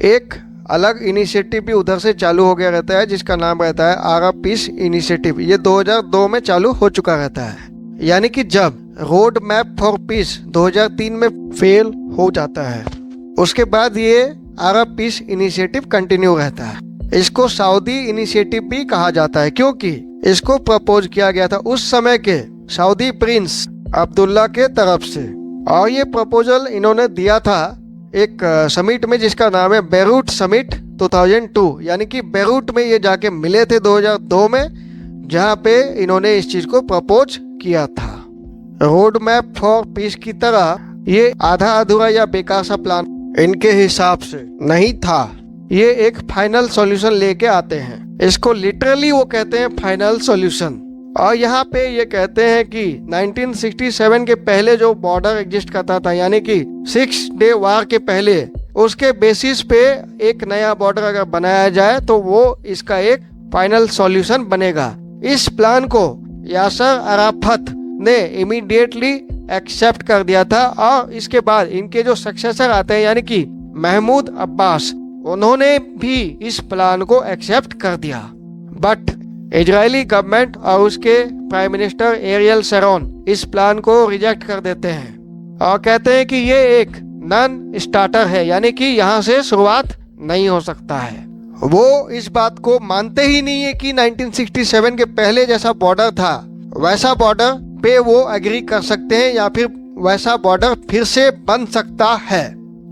एक अलग इनिशिएटिव भी उधर से चालू हो गया रहता है जिसका नाम रहता है अरब पीस इनिशिएटिव। ये 2002 में चालू हो चुका रहता है। यानी कि जब रोड मैप फॉर पीस 2003 में फेल हो जाता है, उसके बाद ये अरब पीस इनिशिएटिव कंटिन्यू रहता है। इसको सऊदी इनिशिएटिव भी कहा जाता है क्योंकि इसको प्रपोज किया गया था उस समय के सऊदी प्रिंस अब्दुल्ला के तरफ से, और ये प्रपोजल इन्होंने दिया था एक समिट में जिसका नाम है बेरूट समिट 2002। यानी कि बेरूट में ये जाके मिले थे 2002 में, जहाँ पे इन्होंने इस चीज को प्रपोज किया था। रोड मैप फॉर पीस की तरह ये आधा अधूरा या बेकार सा प्लान इनके हिसाब से नहीं था। ये एक फाइनल सॉल्यूशन लेके आते हैं। इसको लिटरली वो कहते हैं फाइनल सॉल्यूशन। और यहाँ पे ये कहते हैं कि 1967 के पहले जो बॉर्डर एग्जिस्ट करता था, यानी कि 6 डे वार के पहले, उसके बेसिस पे एक नया बॉर्डर अगर बनाया जाए तो वो इसका एक फाइनल सॉल्यूशन बनेगा। इस प्लान को यासर अराफत ने इमीडिएटली एक्सेप्ट कर दिया था, और इसके बाद इनके जो सक्सेसर आते हैं यानी कि महमूद अब्बास, उन्होंने भी इस प्लान को एक्सेप्ट कर दिया। बट इजरायली गवर्नमेंट और उसके प्राइम मिनिस्टर एरियल शरोन इस प्लान को रिजेक्ट कर देते हैं और कहते हैं कि ये एक नॉन स्टार्टर है, यानी कि यहाँ से शुरुआत नहीं हो सकता है। वो इस बात को मानते ही नहीं है कि 1967 के पहले जैसा बॉर्डर था वैसा बॉर्डर पे वो एग्री कर सकते हैं या फिर वैसा बॉर्डर फिर से बन सकता है,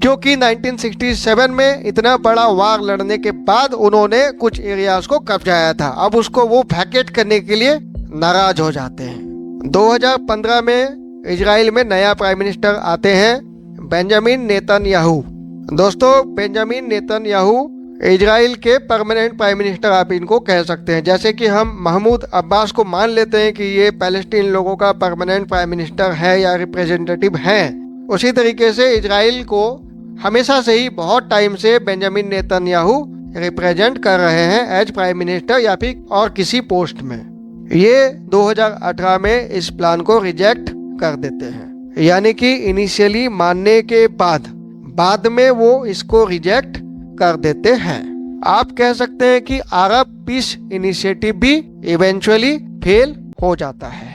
क्योंकि 1967 में इतना बड़ा वार लड़ने के बाद उन्होंने कुछ एरियाज को कब्जाया था। अब उसको वो वैकेट करने के लिए नाराज हो जाते हैं। 2015 में इजराइल में नया प्राइम मिनिस्टर आते हैं बेंजामिन नेतन्याहू। दोस्तों, बेंजामिन नेतन्याहू इजराइल के परमानेंट प्राइम मिनिस्टर आप इनको कह सकते हैं। जैसे कि हम महमूद अब्बास को मान लेते हैं कि ये पैलेस्टीन लोगों का परमानेंट प्राइम मिनिस्टर है या रिप्रेजेंटेटिव है, उसी तरीके से इजराइल को हमेशा से ही बहुत टाइम से बेंजामिन नेतन्याहू रिप्रेजेंट कर रहे हैं एज प्राइम मिनिस्टर या फिर और किसी पोस्ट में। ये 2018 में इस प्लान को रिजेक्ट कर देते हैं, यानी कि इनिशियली मानने के बाद में वो इसको रिजेक्ट कर देते हैं। आप कह सकते हैं कि अरब पीस इनिशिएटिव भी इवेंचुअली फेल हो जाता है।